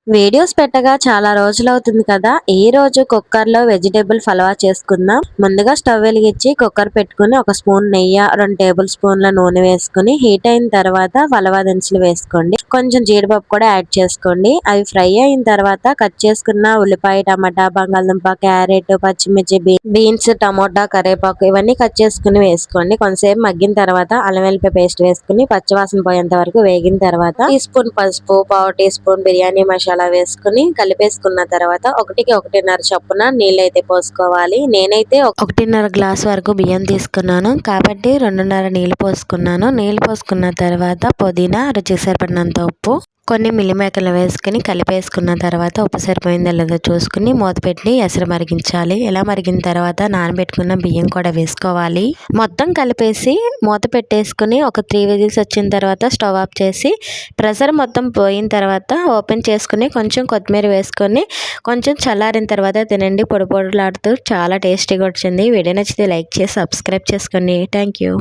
Videos పెట్టగా చాలా రోజులవుతుంది కదా. ఈ రోజు కుక్కర్లో వెజిటేబుల్ పలావ్ చేసుకుందాం. ముందుగా స్టవ్ వెలిగించి కుక్కర్ పెట్టుకుని ఒక స్పూన్ నెయ్యి, 2 టేబుల్ స్పూన్ల నూనె వేసుకుని హీట్ అయిన తర్వాత పలావ్ దినుసులు వేసుకోండి. కొంచెం జీడిపప్పు కూడా యాడ్ చేసుకోండి. అవి ఫ్రై అయిన తర్వాత కట్ చేసుకున్న ఉల్లిపాయ, టమాటా, బంగాళదుంప, క్యారెట్, పచ్చిమిర్చి, బీన్స్, టమోటా, కరివేపాకు ఇవన్నీ కట్ చేసుకుని వేసుకోండి. కొంతసేపు మగ్గిన తర్వాత అల్లం వెల్లిపాయ పేస్ట్ వేసుకుని పచ్చివాసన పోయేంత వరకు వేగిన తర్వాత టీ స్పూన్ పసుపు, పావు టీ స్పూన్ బిర్యానీ మసాలా వేసుకుని కలిపేసుకున్న తర్వాత 1కి 1.5 చొప్పున నీళ్ళైతే పోసుకోవాలి. నేనైతే 1.5 గ్లాస్ వరకు బియ్యం తీసుకున్నాను కాబట్టి 2.5 నీళ్ళు పోసుకున్నాను. నీళ్ళు పోసుకున్న తర్వాత పుదీనా, రుచికి సరిపడినంత ఉప్పు, కొన్ని మిల్లిమేకలు వేసుకుని కలిపేసుకున్న తర్వాత ఉప్పు సరిపోయిందో లేదో చూసుకుని మూత పెట్టి ఎసరు మరిగించాలి. ఇలా మరిగిన తర్వాత నానబెట్టుకున్న బియ్యం కూడా వేసుకోవాలి. మొత్తం కలిపేసి మూత పెట్టేసుకుని ఒక 3 విజిల్స్ వచ్చిన తర్వాత స్టవ్ ఆఫ్ చేసి ప్రెషర్ మొత్తం పోయిన తర్వాత ఓపెన్ చేసుకుని కొంచెం కొత్తిమీర వేసుకొని కొంచెం చల్లారిన తర్వాత తినండి. పొడి పొడిలాడుతూ చాలా టేస్టీగా వచ్చింది. వీడియో నచ్చితే లైక్ చేసి సబ్స్క్రైబ్ చేసుకోండి. Thank you.